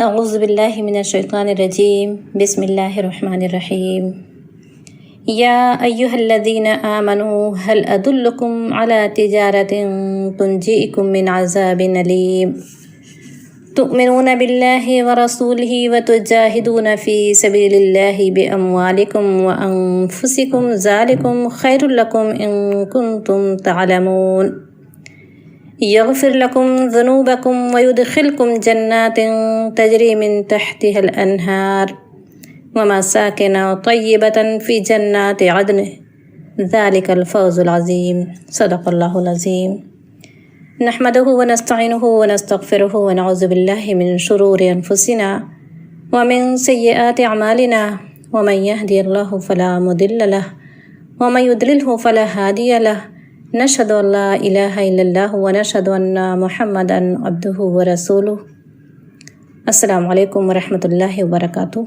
اعوذ باللہ من الشیطان الرجیم بسم اللہ الرحمن الرحیم یا ایہا الذین آمنوا هل ادلکم علی تجارت تنجیکم من عذاب علیم تؤمنون باللہ ورسولہ وتجاہدون فی سبیل اللہ باموالکم وانفسکم ذالکم خیر لکم ان کنتم تعلمون یغفر لکم ذنوبکم ویدخلکم جنات تجری من تحتها الانہار ومساکن طیبۃ فی جنات عدن ذالک الفوز العظیم صدق اللہ العظیم نحمدہ ونستعینہ ونستغفرہ ونعوذ باللہ من شرور انفسنا ومن سیئات اعمالنا ومن یہدی اللہ فلا مضل لہ ومن یضللہ فلا ہادی لہ نشہد ان لا الہ الا اللہ ونشہد ان محمدا عبدہ ورسولہ۔ السلام علیکم ورحمۃ اللہ وبرکاتہ۔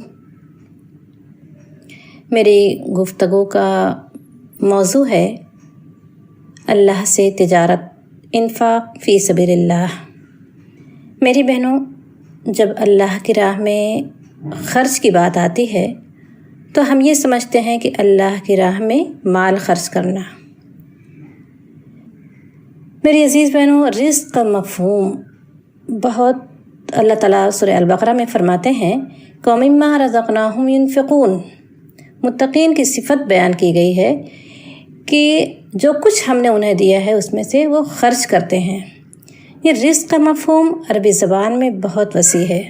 میری گفتگو کا موضوع ہے اللہ سے تجارت، انفاق فی سبیل اللہ۔ میری بہنوں، جب اللہ کی راہ میں خرچ کی بات آتی ہے تو ہم یہ سمجھتے ہیں کہ اللہ کی راہ میں مال خرچ کرنا۔ میری عزیز بہنوں، رزق کا مفہوم بہت اللہ تعالیٰ سورہ البقرہ میں فرماتے ہیں وَمِمَّا رَزَقْنَاهُمْ يُنْفِقُونَ۔ متقین کی صفت بیان کی گئی ہے کہ جو کچھ ہم نے انہیں دیا ہے اس میں سے وہ خرچ کرتے ہیں۔ یہ رزق کا مفہوم عربی زبان میں بہت وسیع ہے۔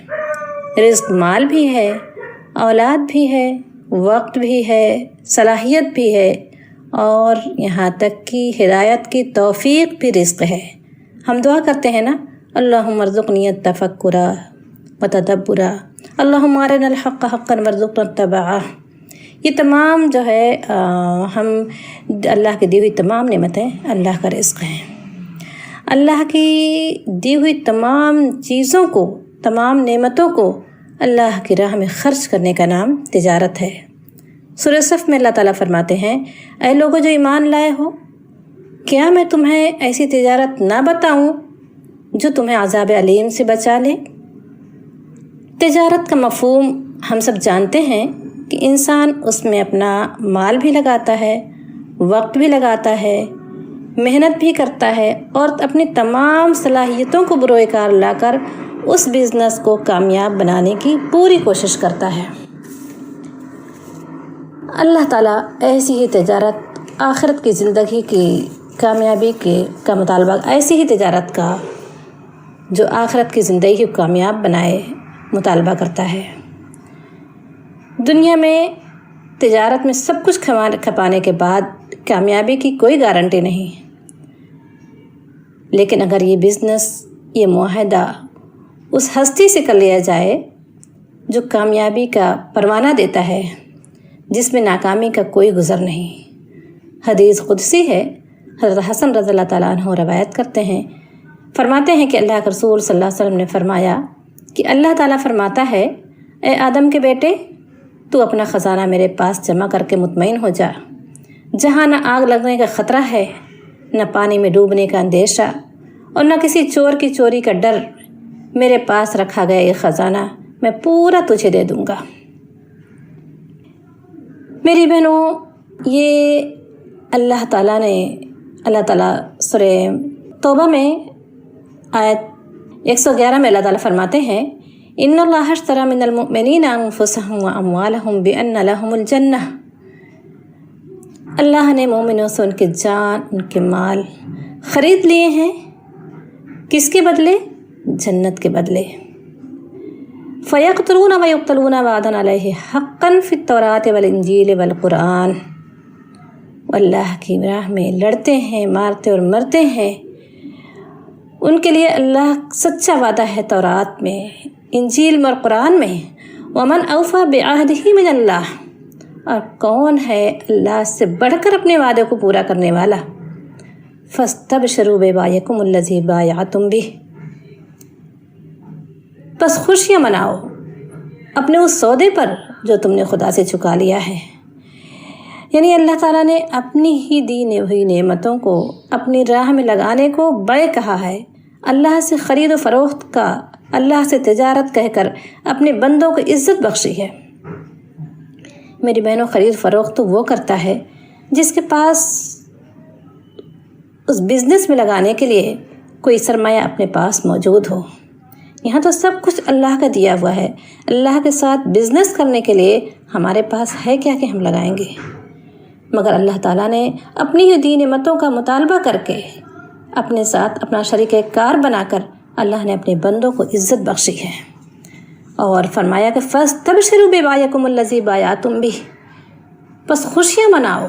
رزق مال بھی ہے، اولاد بھی ہے، وقت بھی ہے، صلاحیت بھی ہے، اور یہاں تک کہ ہدایت کی توفیق بھی رزق ہے۔ ہم دعا کرتے ہیں نا، اللہم ارزقنی التفکر وتدبر، اللہم ارنا الحق حقا وارزقنا اتباعہ۔ یہ تمام جو ہے ہم اللہ کی دی ہوئی تمام نعمتیں اللہ کا رزق ہیں۔ اللہ کی دی ہوئی تمام چیزوں کو، تمام نعمتوں کو اللہ کی راہ میں خرچ کرنے کا نام تجارت ہے۔ سورہ صف میں اللہ تعالیٰ فرماتے ہیں اے لوگو جو ایمان لائے ہو، کیا میں تمہیں ایسی تجارت نہ بتاؤں جو تمہیں عذاب علیم سے بچا لے۔ تجارت کا مفہوم ہم سب جانتے ہیں کہ انسان اس میں اپنا مال بھی لگاتا ہے، وقت بھی لگاتا ہے، محنت بھی کرتا ہے اور اپنی تمام صلاحیتوں کو بروئے کار لا کر اس بزنس کو کامیاب بنانے کی پوری کوشش کرتا ہے۔ اللہ تعالیٰ ایسی ہی تجارت، آخرت کی زندگی کی کامیابی کا مطالبہ، ایسی ہی تجارت کا جو آخرت کی زندگی کو کامیاب بنائے مطالبہ کرتا ہے۔ دنیا میں تجارت میں سب کچھ کھپانے کے بعد کامیابی کی کوئی گارنٹی نہیں، لیکن اگر یہ بزنس، یہ معاہدہ اس ہستی سے کر لیا جائے جو کامیابی کا پروانہ دیتا ہے، جس میں ناکامی کا کوئی گزر نہیں۔ حدیث قدسی ہے، حضرت حسن رضی اللہ تعالیٰ عنہ روایت کرتے ہیں، فرماتے ہیں کہ اللہ کے رسول صلی اللہ علیہ وسلم نے فرمایا کہ اللہ تعالیٰ فرماتا ہے اے آدم کے بیٹے، تو اپنا خزانہ میرے پاس جمع کر کے مطمئن ہو جا، جہاں نہ آگ لگنے کا خطرہ ہے، نہ پانی میں ڈوبنے کا اندیشہ، اور نہ کسی چور کی چوری کا ڈر۔ میرے پاس رکھا گیا یہ خزانہ میں پورا تجھے دے دوں گا۔ میری بہنوں، یہ اللہ تعالیٰ سورہ توبہ میں آیت 111 میں اللہ تعالیٰ فرماتے ہیں ان اللہ اشتری من المؤمنین انفسهم واموالهم بان لهم الجنہ۔ اللہ نے مومنوں سے ان کے جان، ان کے مال خرید لیے ہیں، کس کے بدلے؟ جنت کے بدلے۔ فَيَقْتُلُونَ وَيُقْتَلُونَ وَعْدًا عَلَيْهِ حَقًّا فِي التَّوْرَاةِ وَالْإِنْجِيلِ وَالْقُرْآنِ۔ اللہ کی راہ میں لڑتے ہیں، مارتے اور مرتے ہیں، ان کے لیے اللہ سچا وعدہ ہے تورات میں، انجیل اور قرآن میں۔ وَمَنْ أَوْفَى بِعَهْدِهِ مِنَ اللَّهِ، اور کون ہے اللہ سے بڑھ کر اپنے وعدے کو پورا کرنے والا۔ فَاسْتَبْشِرُوا بِبَيْعِكُمُ الَّذِي بَايَعْتُمْ بِهِ، بس خوشیاں مناؤ اپنے اس سودے پر جو تم نے خدا سے چکا لیا ہے۔ یعنی اللہ تعالیٰ نے اپنی ہی دی ہوئی نعمتوں کو اپنی راہ میں لگانے کو بیع کہا ہے۔ اللہ سے خرید و فروخت کا اللہ سے تجارت کہہ کر اپنے بندوں کو عزت بخشی ہے۔ میری بہنوں، خرید فروخت تو وہ کرتا ہے جس کے پاس اس بزنس میں لگانے کے لیے کوئی سرمایہ اپنے پاس موجود ہو۔ یہاں تو سب کچھ اللہ کا دیا ہوا ہے۔ اللہ کے ساتھ بزنس کرنے کے لیے ہمارے پاس ہے کیا کہ ہم لگائیں گے؟ مگر اللہ تعالیٰ نے اپنی ہی دی نعمتوں کا مطالبہ کر کے اپنے ساتھ اپنا شریک کار بنا کر اللہ نے اپنے بندوں کو عزت بخشی ہے، اور فرمایا کہ فَاسْتَبْشِرُوا بِبَيْعِكُمُ الَّذِي بَایَعْتُم بِهِ، بس خوشیاں مناؤ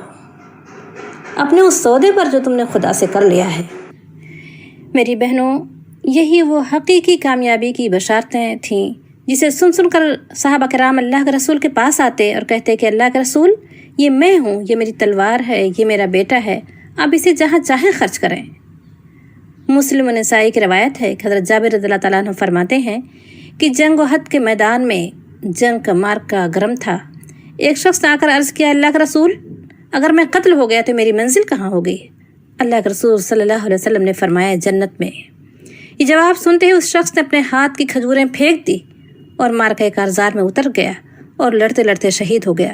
اپنے اس سودے پر جو تم نے خدا سے کر لیا ہے۔ میری بہنوں، یہی وہ حقیقی کامیابی کی بشارتیں تھیں جسے سن کر صحابہ کرام اللہ کے رسول کے پاس آتے اور کہتے کہ اللہ کے رسول، یہ میں ہوں، یہ میری تلوار ہے، یہ میرا بیٹا ہے، آپ اسے جہاں چاہیں خرچ کریں۔ مسلم و نسائی کی روایت ہے کہ حضرت جابر رضی اللہ تعالیٰ عنہ فرماتے ہیں کہ جنگ احد کے میدان میں جنگ کا مارکا گرم تھا۔ ایک شخص نے آ کر عرض کیا، اللہ کے رسول، اگر میں قتل ہو گیا تو میری منزل کہاں ہوگی؟ اللہ کے رسول صلی اللہ علیہ وسلم نے فرمایا، جنت میں۔ یہ جواب سنتے ہی اس شخص نے اپنے ہاتھ کی کھجوریں پھینک دی اور مارکہ کارزار میں اتر گیا اور لڑتے لڑتے شہید ہو گیا۔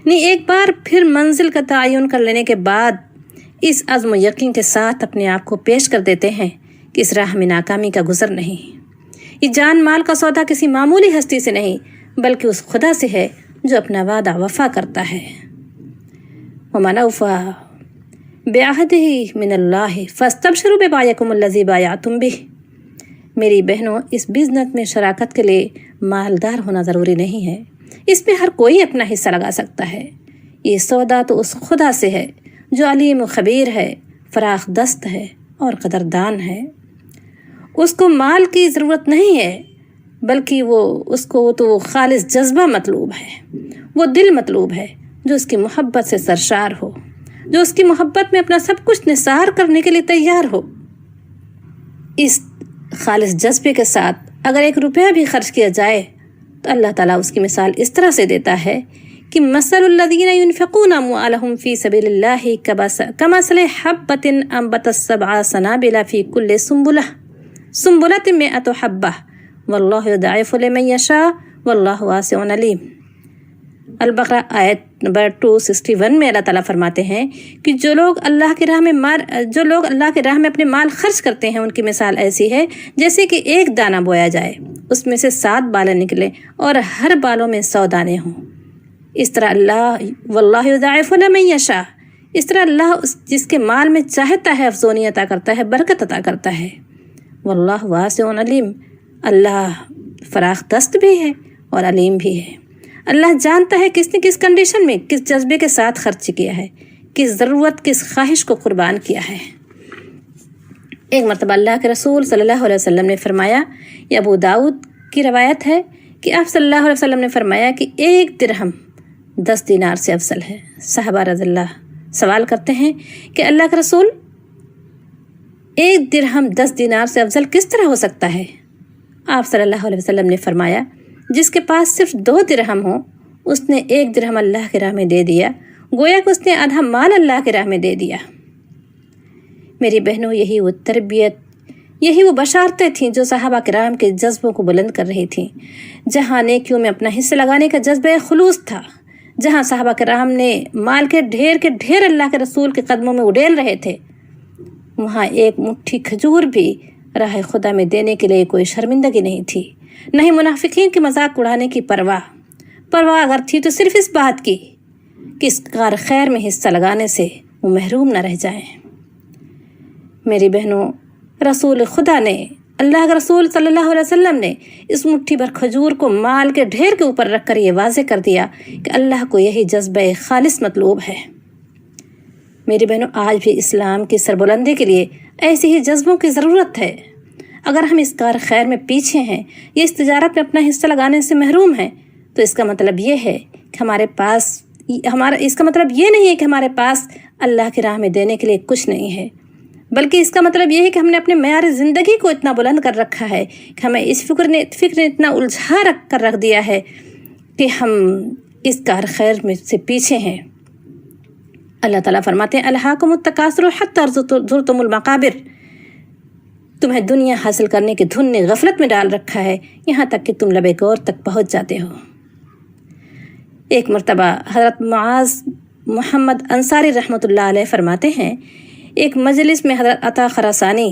ایک بار پھر منزل کا تعین کر لینے کے بعد اس عزم و یقین کے ساتھ اپنے آپ کو پیش کر دیتے ہیں کہ اس راہ میں ناکامی کا گزر نہیں۔ یہ جان مال کا سودا کسی معمولی ہستی سے نہیں بلکہ اس خدا سے ہے جو اپنا وعدہ وفا کرتا ہے۔ وَمَنْ أَوْفَىٰ بِعَهْدِهِ مِنَ اللَّهِ فَاسْتَبْشِرُوا بِبَيْعِكُمُ الَّذِي بَایَعْتُم بِهِ۔ میری بہنوں، اس بزنس میں شراکت کے لیے مالدار ہونا ضروری نہیں ہے، اس میں ہر کوئی اپنا حصہ لگا سکتا ہے۔ یہ سودا تو اس خدا سے ہے جو علیم و خبیر ہے، فراخ دست ہے اور قدردان ہے۔ اس کو مال کی ضرورت نہیں ہے بلکہ اس کو تو خالص جذبہ مطلوب ہے، وہ دل مطلوب ہے جو اس کی محبت سے سرشار ہو، جو اس کی محبت میں اپنا سب کچھ نثار کرنے کے لیے تیار ہو۔ اس خالص جذبے کے ساتھ اگر 1 روپیہ بھی خرچ کیا جائے تو اللہ تعالیٰ اس کی مثال اس طرح سے دیتا ہے کہ مثل الذین ينفقون اموالهم فی سبیل اللہ کمثل حبۃ انبتت 7 سنابل فی کل سنبلۃ 100 حبۃ واللہ یضاعف لمن یشاء واللہ واسع علیم۔ البقرہ آیت نمبر 261 میں اللہ تعالیٰ فرماتے ہیں کہ جو لوگ اللہ کے راہ میں اپنے مال خرچ کرتے ہیں ان کی مثال ایسی ہے جیسے کہ 1 دانہ بویا جائے، اس میں سے 7 بالیں نکلے اور ہر بالوں میں 100 دانے ہوں۔ اس طرح اللہ واللہ یضاعف لمن یشاء، اس طرح اللہ جس کے مال میں چاہتا ہے افزونی عطا کرتا ہے، برکت عطا کرتا ہے۔ واللہ واسع علیم، اللہ فراخ دست بھی ہے اور علیم بھی ہے۔ اللہ جانتا ہے کس نے کس کنڈیشن میں کس جذبے کے ساتھ خرچ کیا ہے، کس ضرورت کس خواہش کو قربان کیا ہے۔ ایک مرتبہ اللہ کے رسول صلی اللہ علیہ وسلم نے فرمایا، یہ ابو داؤد کی روایت ہے کہ آپ صلی اللہ علیہ وسلم نے فرمایا کہ 1 درہم 10 دینار سے افضل ہے۔ صحابہ رضی اللہ سوال کرتے ہیں کہ اللہ کے رسول، 1 درہم 10 دینار سے افضل کس طرح ہو سکتا ہے؟ آپ صلی اللہ علیہ وسلم نے فرمایا، جس کے پاس صرف 2 درہم ہوں اس نے 1 درہم اللہ کے راہ میں دے دیا، گویا کہ اس نے آدھا مال اللہ کے راہ میں دے دیا۔ میری بہنوں، یہی وہ تربیت، یہی وہ بشارتیں تھیں جو صحابہ کرام کے جذبوں کو بلند کر رہی تھیں۔ جہاں نیکیوں میں اپنا حصہ لگانے کا جذبہ خلوص تھا، جہاں صحابہ کرام نے مال کے ڈھیر اللہ کے رسول کے قدموں میں اڈیل رہے تھے، وہاں 1 مٹھی کھجور بھی راہ خدا میں دینے کے لیے کوئی شرمندگی نہیں تھی، نہ ہی منافقین کے مذاق اڑانے کی پرواہ اگر تھی تو صرف اس بات کی کہ اس کار خیر میں حصہ لگانے سے وہ محروم نہ رہ جائیں۔ میری بہنوں، رسول خدا نے، اللہ کے رسول صلی اللہ علیہ وسلم نے اس مٹھی بھر کھجور کو مال کے ڈھیر کے اوپر رکھ کر یہ واضح کر دیا کہ اللہ کو یہی جذبہ خالص مطلوب ہے۔ میری بہنوں، آج بھی اسلام کی سربلندی کے لیے ایسے ہی جذبوں کی ضرورت ہے۔ اگر ہم اس کار خیر میں پیچھے ہیں یا اس تجارت میں اپنا حصہ لگانے سے محروم ہیں تو اس کا مطلب یہ ہے کہ ہمارے پاس یہ نہیں ہے کہ ہمارے پاس اللہ کی راہ میں دینے کے لیے کچھ نہیں ہے، بلکہ اس کا مطلب یہ ہے کہ ہم نے اپنے معیار زندگی کو اتنا بلند کر رکھا ہے کہ ہمیں اس فکر نے اتنا الجھا رکھ دیا ہے کہ ہم اس کار خیر میں سے پیچھے ہیں۔ اللہ تعالیٰ فرماتے ہیں، الہاکم التکاثر حتی زرتم المقابر، تمہیں دنیا حاصل کرنے کی دھن نے غفلت میں ڈال رکھا ہے، یہاں تک کہ تم لبے گور تک پہنچ جاتے ہو۔ ایک مرتبہ حضرت معاذ محمد انصاری رحمۃ اللہ علیہ فرماتے ہیں، ایک مجلس میں حضرت عطا خراسانی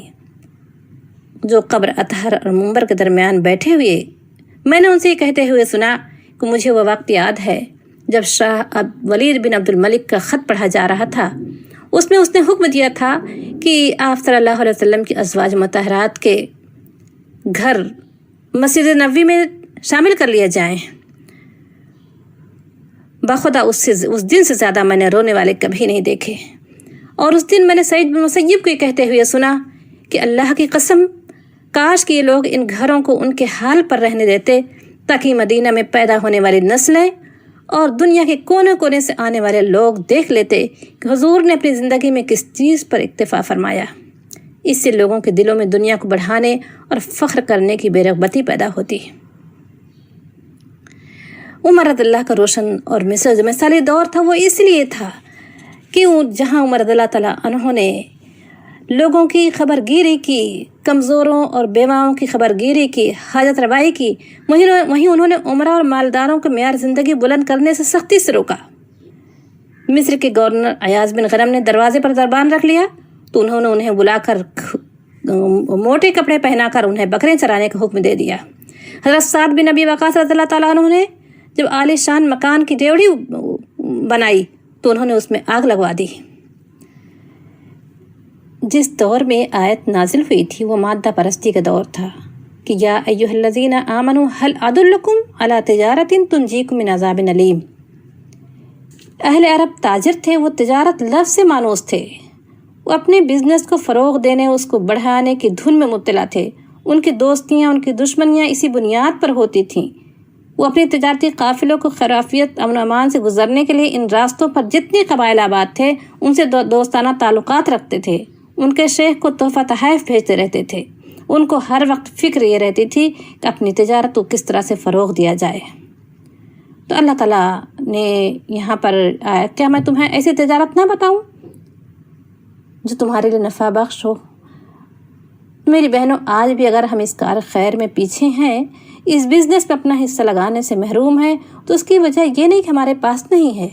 جو قبر اطہر اور منبر کے درمیان بیٹھے ہوئے، میں نے ان سے یہ کہتے ہوئے سنا کہ مجھے وہ وقت یاد ہے جب شاہ ولید بن عبد الملک کا خط پڑھا جا رہا تھا۔ اس میں اس نے حکم دیا تھا کہ آپ صلی اللہ علیہ وسلم کی ازواج مطہرات کے گھر مسجد نبوی میں شامل کر لیے جائیں۔ بخدا اس دن سے زیادہ میں نے رونے والے کبھی نہیں دیکھے، اور اس دن میں نے سعید بن مسیب کو یہ کہتے ہوئے سنا کہ اللہ کی قسم، کاش کہ یہ لوگ ان گھروں کو ان کے حال پر رہنے دیتے تاکہ مدینہ میں پیدا ہونے والی نسلیں اور دنیا کے کونے کونے سے آنے والے لوگ دیکھ لیتے کہ حضور نے اپنی زندگی میں کس چیز پر اکتفا فرمایا۔ اس سے لوگوں کے دلوں میں دنیا کو بڑھانے اور فخر کرنے کی بے رغبتی پیدا ہوتی۔ عمر رضی اللہ کا روشن اور مثالی دور تھا، وہ اس لیے تھا کہ جہاں عمر رضی اللہ تعالیٰ عنہ نے لوگوں کی خبر گیری کی، کمزوروں اور بیواؤں کی خبر گیری کی، حاجت روائی کی، وہیں انہوں نے عمرہ اور مالداروں کے معیار زندگی بلند کرنے سے سختی سے روکا۔ مصر کے گورنر ایاز بن غنم نے دروازے پر دربان رکھ لیا تو انہوں نے انہیں بلا کر موٹے کپڑے پہنا کر انہیں بکرے چرانے کا حکم دے دیا۔ حضرت سعد بن ابی وقاص رضی اللہ تعالیٰ عنہ نے جب عالی شان مکان کی ڈیوڑی بنائی تو انہوں نے اس میں آگ لگوا دی۔ جس دور میں آیت نازل ہوئی تھی وہ مادہ پرستی کا دور تھا کہ یا ایھا الذین آمنوا هل ادلکم علی تجارۃ تنجیکم من عذاب علیم۔ اہل عرب تاجر تھے، وہ تجارت لفظ سے مانوس تھے، وہ اپنے بزنس کو فروغ دینے، اس کو بڑھانے کی دھن میں مبتلا تھے۔ ان کی دوستیاں، ان کی دشمنیاں اسی بنیاد پر ہوتی تھیں۔ وہ اپنی تجارتی قافلوں کو خیرافیت، امن و امان سے گزرنے کے لیے ان راستوں پر جتنی قبائل آباد تھے ان سے دوستانہ تعلقات رکھتے تھے، ان کے شیخ کو تحفہ تحائف بھیجتے رہتے تھے۔ ان کو ہر وقت فکر یہ رہتی تھی کہ اپنی تجارت کو کس طرح سے فروغ دیا جائے۔ تو اللہ تعالیٰ نے یہاں پر آیا، کیا میں تمہیں ایسی تجارت نہ بتاؤں جو تمہارے لیے نفع بخش ہو؟ میری بہنوں، آج بھی اگر ہم اس کار خیر میں پیچھے ہیں، اس بزنس میں اپنا حصہ لگانے سے محروم ہیں، تو اس کی وجہ یہ نہیں کہ ہمارے پاس نہیں ہے،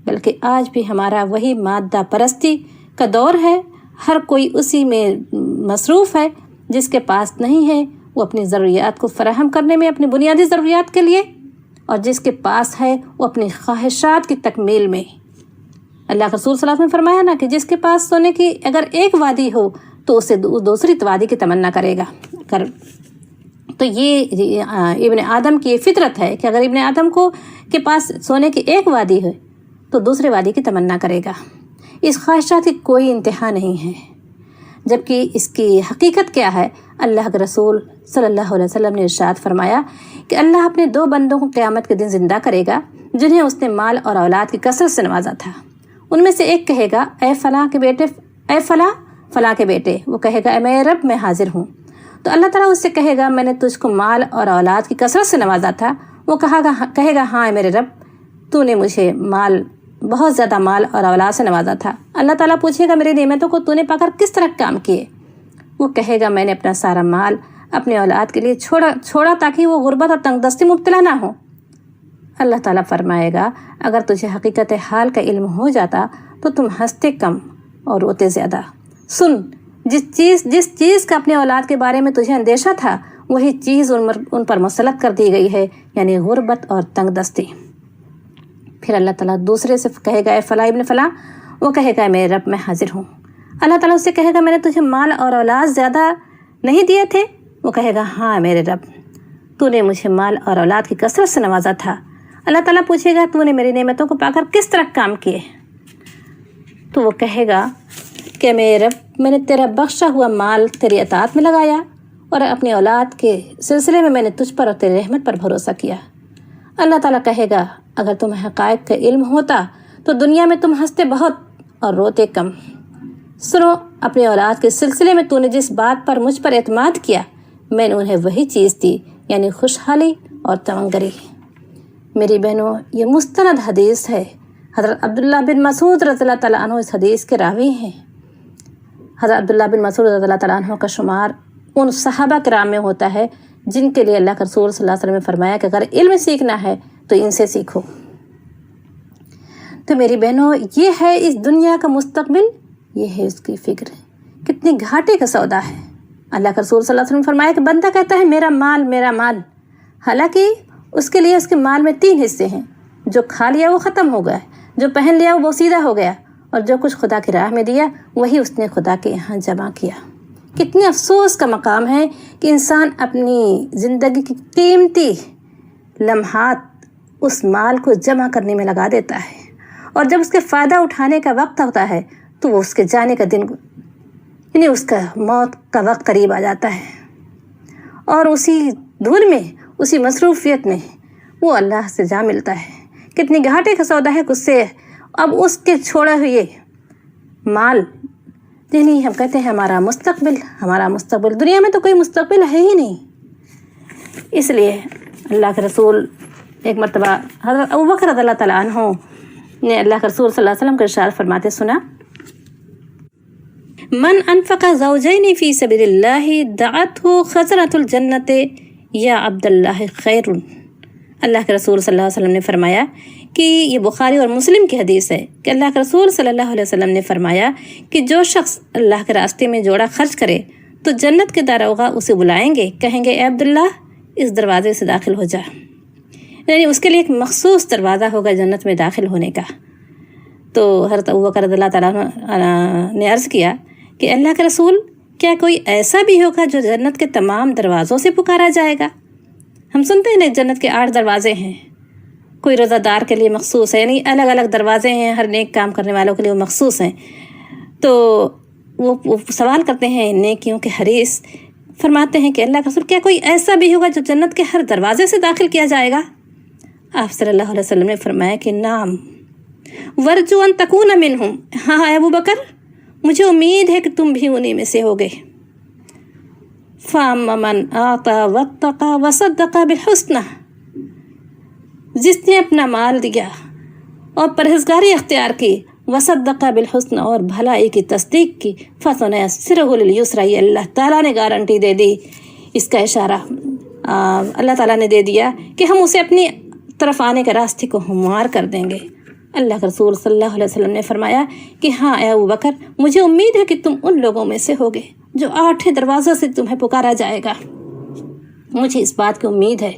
بلکہ آج بھی ہمارا وہی مادہ پرستی کا دور ہے۔ ہر کوئی اسی میں مصروف ہے۔ جس کے پاس نہیں ہے وہ اپنی ضروریات کو فراہم کرنے میں، اپنی بنیادی ضروریات کے لیے، اور جس کے پاس ہے وہ اپنی خواہشات کی تکمیل میں۔ اللہ کے رسول صلی اللہ علیہ وسلم نے فرمایا نا کہ جس کے پاس سونے کی اگر ایک وادی ہو تو اسے دوسری وادی کی تمنا کرے گا۔ تو یہ ابن آدم کی یہ فطرت ہے کہ اگر ابن آدم کے پاس سونے کی ایک وادی ہے تو دوسرے وادی کی تمنا کرے گا۔ اس خواہشات کی کوئی انتہا نہیں ہے، جبکہ اس کی حقیقت کیا ہے؟ اللہ کے رسول صلی اللہ علیہ وسلم نے ارشاد فرمایا کہ اللہ اپنے دو بندوں کو قیامت کے دن زندہ کرے گا جنہیں اس نے مال اور اولاد کی کثرت سے نوازا تھا۔ ان میں سے ایک کہے گا، اے فلاں کے بیٹے، اے فلاں کے بیٹے، وہ کہے گا، اے میرے رب، میں حاضر ہوں۔ تو اللہ تعالیٰ اس سے کہے گا، میں نے تجھ کو مال اور اولاد کی کثرت سے نوازا تھا۔ وہ کہے گا، ہاں اے میرے رب، تو نے مجھے بہت زیادہ مال اور اولاد سے نوازا تھا۔ اللہ تعالیٰ پوچھے گا، میری نعمتوں کو تو نے پا کر کس طرح کام کیے؟ وہ کہے گا، میں نے اپنا سارا مال اپنے اولاد کے لیے چھوڑا تاکہ وہ غربت اور تنگ دستی مبتلا نہ ہو۔ اللہ تعالیٰ فرمائے گا، اگر تجھے حقیقت حال کا علم ہو جاتا تو تم ہنستے کم اور روتے زیادہ۔ سن، جس چیز کا اپنے اولاد کے بارے میں تجھے اندیشہ تھا وہی چیز ان پر مسلط کر دی گئی ہے، یعنی غربت اور تنگ دستی۔ پھر اللہ تعالیٰ دوسرے سے کہے گا، اے فلاں ابن فلاں، وہ کہے گا، میرے رب، میں حاضر ہوں۔ اللہ تعالیٰ اس سے کہے گا، میں نے تجھے مال اور اولاد زیادہ نہیں دیے تھے؟ وہ کہے گا، ہاں میرے رب، تو نے مجھے مال اور اولاد کی کثرت سے نوازا تھا۔ اللہ تعالیٰ پوچھے گا، تو نے میری نعمتوں کو پا کر کس طرح کام کیے؟ تو وہ کہے گا کہ میرے رب، میں نے تیرا بخشا ہوا مال تیری اطاعت میں لگایا، اور اپنی اولاد کے سلسلے میں نے تجھ پر اور تیری رحمت پر بھروسہ کیا۔ اللہ تعالیٰ کہے گا، اگر تمہیں حقائق کا علم ہوتا تو دنیا میں تم ہنستے بہت اور روتے کم۔ سنو، اپنے اولاد کے سلسلے میں تو نے جس بات پر مجھ پر اعتماد کیا، میں نے انہیں وہی چیز دی، یعنی خوشحالی اور تمنگری۔ میری بہنوں، یہ مستند حدیث ہے۔ حضرت عبداللہ بن مسعود رضی اللہ تعالیٰ عنہ اس حدیث کے راوی ہیں۔ حضرت عبداللہ بن مسعود رضی اللہ تعالیٰ عنہ کا شمار ان صحابہ کرام میں ہوتا ہے جن کے لیے اللہ کے رسول صلی اللہ علیہ وسلم نے فرمایا کہ اگر علم سیکھنا ہے تو ان سے سیکھو۔ تو میری بہنوں، یہ ہے اس دنیا کا مستقبل، یہ ہے اس کی فکر، کتنی گھاٹے کا سودا ہے۔ اللہ کے رسول صلی اللہ علیہ وسلم نے فرمایا کہ بندہ کہتا ہے میرا مال میرا مال، حالانکہ اس کے لیے اس کے مال میں 3 حصے ہیں، جو کھا لیا وہ ختم ہو گیا، جو پہن لیا وہ بوسیدہ ہو گیا، اور جو کچھ خدا کی راہ میں دیا وہی اس نے خدا کے یہاں جمع کیا۔ کتنی افسوس کا مقام ہے کہ انسان اپنی زندگی کی قیمتی لمحات اس مال کو جمع کرنے میں لگا دیتا ہے، اور جب اس کے فائدہ اٹھانے کا وقت ہوتا ہے تو وہ اس کے جانے کا دن، یعنی اس کا موت کا وقت قریب آ جاتا ہے، اور اسی دھول میں، اسی مصروفیت میں وہ اللہ سے جا ملتا ہے۔ کتنی گھاٹے کا سودا ہے کہ اس سے اب اس کے چھوڑے ہوئے مال، یعنی ہم کہتے ہیں ہمارا مستقبل دنیا میں تو کوئی مستقبل ہے ہی نہیں۔ اس لیے اللہ کے رسول ایک مرتبہ حضرت ابوبکر رضی اللہ تعالیٰ عنہ نے اللہ کے رسول صلی اللہ علیہ وسلم کا ارشاد فرماتے سنا، من انفق زوجین فی سبیل اللہ دعته خزنۃ الجنت یا عبد اللہ خیر۔ اللہ کے رسول صلی اللہ علیہ وسلم نے فرمایا کہ یہ بخاری اور مسلم کی حدیث ہے کہ اللہ کے رسول صلی اللہ علیہ وسلم نے فرمایا کہ جو شخص اللہ کے راستے میں جوڑا خرچ کرے تو جنت کے داروغہ اسے بلائیں گے، کہیں گے اے عبداللہ اس دروازے سے داخل ہو جا، یعنی اس کے لیے ایک مخصوص دروازہ ہوگا جنت میں داخل ہونے کا۔ تو حضرت ابوبکر رضی اللہ تعالیٰ عنہ نے عرض کیا کہ اللہ کے رسول، کیا کوئی ایسا بھی ہوگا جو جنت کے تمام دروازوں سے پکارا جائے گا؟ ہم سنتے ہیں جنت کے 8 دروازے ہیں، کوئی روزہ دار کے لیے مخصوص ہے، یعنی الگ الگ دروازے ہیں، ہر نیک کام کرنے والوں کے لیے وہ مخصوص ہیں۔ تو وہ سوال کرتے ہیں نیکیوں کے حریص، فرماتے ہیں کہ اللہ کا رسول، کیا کوئی ایسا بھی ہوگا جو جنت کے ہر دروازے سے داخل کیا جائے گا؟ آپ صلی اللہ علیہ وسلم نے فرمایا کہ نعم ورجو ان تکون منہم، ہاں اے ابوبکر مجھے امید ہے کہ تم بھی انہی میں سے ہوگے۔ فَأَمَّا مَنْ آتَى وَاتَّقَى وَصَدَّقَ بِالْحُسْنَى، جس نے اپنا مال دیا اور پرہیزگاری اختیار کی، وصدق بالحسن اور بھلائی کی تصدیق کی، فسنیسرہ لليسرى، یہ اللہ تعالیٰ نے گارنٹی دے دی، اس کا اشارہ اللہ تعالیٰ نے دے دیا کہ ہم اسے اپنی طرف آنے کے راستے کو ہموار کر دیں گے۔ اللہ کے رسول صلی اللہ علیہ وسلم نے فرمایا کہ ہاں اے ابوبکر مجھے امید ہے کہ تم ان لوگوں میں سے ہوگے جو 8 دروازوں سے تمہیں پکارا جائے گا، مجھے اس بات کی امید ہے۔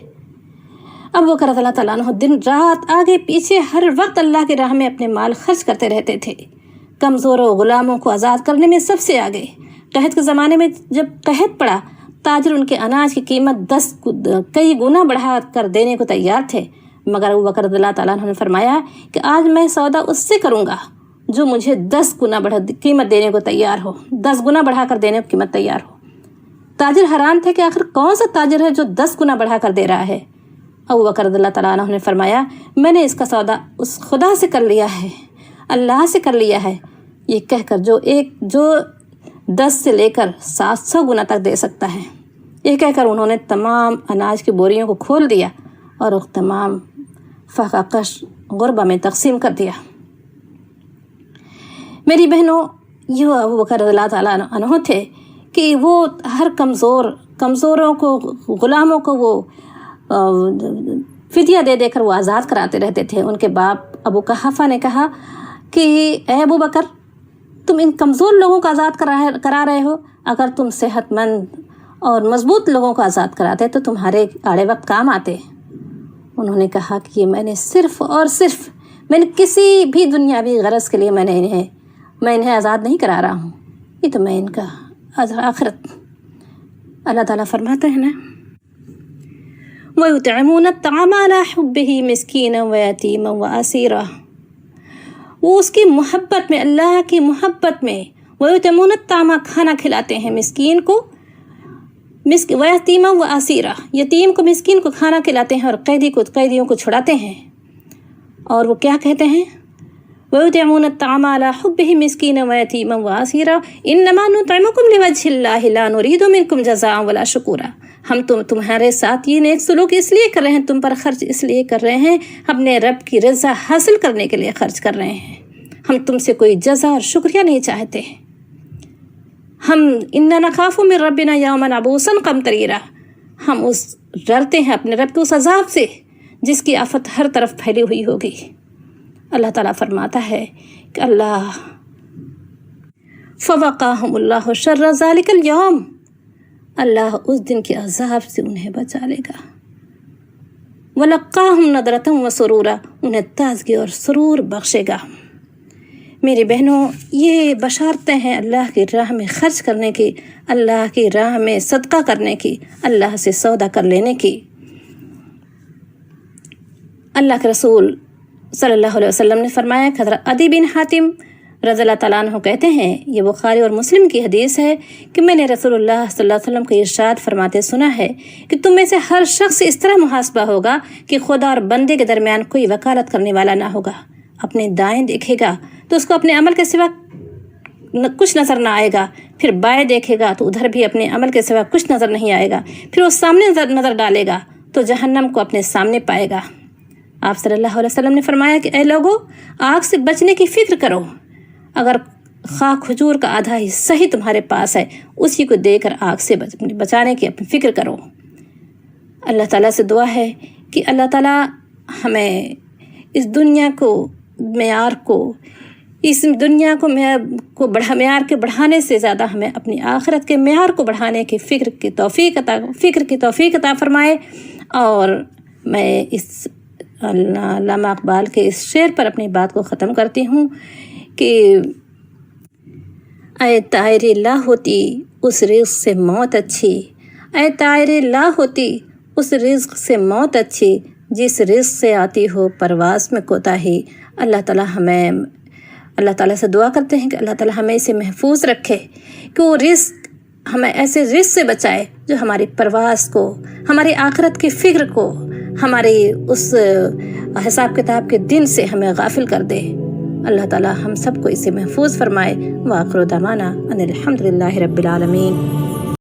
ابوبکر رضی اللہ تعالیٰ عنہ دن رات آگے پیچھے ہر وقت اللہ کی راہ میں اپنے مال خرچ کرتے رہتے تھے، کمزوروں غلاموں کو آزاد کرنے میں سب سے آگے۔ قحط کے زمانے میں جب قحط پڑا، تاجر ان کے اناج کی قیمت کئی گنا بڑھا کر دینے کو تیار تھے، مگر ابوبکر رضی اللہ تعالیٰ عنہ نے فرمایا کہ آج میں سودا اس سے کروں گا جو مجھے 10 گنا قیمت دینے کو تیار ہو، 10 گنا بڑھا کر دینے کو قیمت تیار ہو۔ تاجر حیران تھے کہ آخر کون سا تاجر ہے جو 10 گنا بڑھا کر دے رہا ہے۔ ابوبکر رضی اللہ تعالیٰ عنہ نے فرمایا میں نے اس کا سودا اس خدا سے کر لیا ہے، اللہ سے کر لیا ہے، یہ کہہ کر جو 10 سے لے کر 700 گنا تک دے سکتا ہے۔ یہ کہہ کر انہوں نے تمام اناج کی بوریوں کو کھول دیا اور وہ تمام فاقہ کش غربہ میں تقسیم کر دیا۔ میری بہنوں، یہ ابوبکر رضی اللہ تعالیٰ عنہ تھے کہ وہ ہر کمزوروں کو، غلاموں کو وہ فدیہ دے دے کر وہ آزاد کراتے رہتے تھے۔ ان کے باپ ابو قحافہ نے کہا کہ اے ابوبکر تم ان کمزور لوگوں کو آزاد کرا رہے ہو، اگر تم صحت مند اور مضبوط لوگوں کو آزاد کراتے تو تمہارے آڑے وقت کام آتے۔ انہوں نے کہا کہ یہ میں نے صرف اور صرف میں نے کسی بھی دنیاوی غرض کے لیے میں انہیں آزاد نہیں کرا رہا ہوں، یہ تو میں ان کا آخرت۔ اللہ تعالیٰ فرماتے ہیں نا وَيُطْعِمُونَ الطَّعَامَ عَلَىٰ حُبِّهِ مِسْكِينًا وَيَتِيمًا وَأَسِيرًا، وہ اس کی محبت میں، اللہ کی محبت میں، وَيُطْعِمُونَ الطَّعَامَ کھانا کھلاتے ہیں مسکین کو، وَيَتِيمًا وَأَسِيرًا یتیم کو، مسکین کو کھانا کھلاتے ہیں، اور قیدیوں کو چھڑاتے ہیں۔ اور وہ کیا کہتے ہیں وَيُطْعِمُونَ الطَّعَامَ عَلَىٰ حُبِّهِ مِسْكِينًا وَيَتِيمًا وَأَسِيرًا إِنَّمَا نُطْعِمُكُمْ لِوَجْهِ اللَّهِ لَا نُرِيدُ مِنكُمْ جَزَاءً وَلَا شُكُورًا، ہم تمہارے ساتھ یہ نیک سلوک اس لیے کر رہے ہیں، تم پر خرچ اس لیے کر رہے ہیں، اپنے رب کی رضا حاصل کرنے کے لیے خرچ کر رہے ہیں، ہم تم سے کوئی جزا اور شکریہ نہیں چاہتے۔ ہم انا نخاف من ربنا یوما عبوسا قمطریرا، ہم ڈرتے ہیں اپنے رب کے اس عذاب سے جس کی آفت ہر طرف پھیلی ہوئی ہوگی۔ اللہ تعالیٰ فرماتا ہے کہ اللہ فوقاہم اللہ شر ذالک اليوم، اللہ اس دن کے عذاب سے انہیں بچا لے گا۔ وَلَقَّاهُمْ نَضْرَةً وَسُرُورًا، انہیں تازگی اور سرور بخشے گا۔ میری بہنوں، یہ بشارتیں ہیں اللہ کی راہ میں خرچ کرنے کی، اللہ کی راہ میں صدقہ کرنے کی، اللہ سے سودا کر لینے کی۔ اللہ کے رسول صلی اللہ علیہ وسلم نے فرمایا کہ حضرت عدی بن حاتم رضی اللہ تعالیٰ عنہ کہتے ہیں، یہ بخاری اور مسلم کی حدیث ہے کہ میں نے رسول اللہ صلی اللہ علیہ وسلم کو ارشاد فرماتے سنا ہے کہ تم میں سے ہر شخص اس طرح محاسبہ ہوگا کہ خدا اور بندے کے درمیان کوئی وکالت کرنے والا نہ ہوگا۔ اپنے دائیں دیکھے گا تو اس کو اپنے عمل کے سوا کچھ نظر نہ آئے گا، پھر بائیں دیکھے گا تو ادھر بھی اپنے عمل کے سوا کچھ نظر نہیں آئے گا، پھر وہ سامنے نظر ڈالے گا تو جہنم کو اپنے سامنے پائے گا۔ آپ صلی اللہ علیہ وسلم نے فرمایا کہ اے لوگو، آگ سے بچنے کی فکر کرو، اگر خاک کھجور کا آدھا حصہ ہی تمہارے پاس ہے اسی کو دے کر آگ سے بچانے کی اپنی فکر کرو۔ اللہ تعالیٰ سے دعا ہے کہ اللہ تعالیٰ ہمیں اس دنیا کو معیار کو معیار کے بڑھانے سے زیادہ ہمیں اپنی آخرت کے معیار کو بڑھانے کی فکر کی توفیق عطا فرمائے۔ اور میں اس علامہ اقبال کے اس شعر پر اپنی بات کو ختم کرتی ہوں کہ اے طائر لا ہوتی اس رزق سے موت اچھی، اے طائر لا ہوتی اس رزق سے موت اچھی، جس رزق سے آتی ہو پرواز میں کوتاہی۔ اللہ تعالیٰ سے دعا کرتے ہیں کہ اللہ تعالیٰ ہمیں اسے محفوظ رکھے، کہ وہ رزق ہمیں ایسے رزق سے بچائے جو ہماری پرواز کو، ہماری آخرت کی فکر کو، ہماری اس حساب کتاب کے دن سے ہمیں غافل کر دے۔ اللہ تعالیٰ ہم سب کو اسے محفوظ فرمائے۔ وآخر دعوانا ان الحمد للہ رب العالمین۔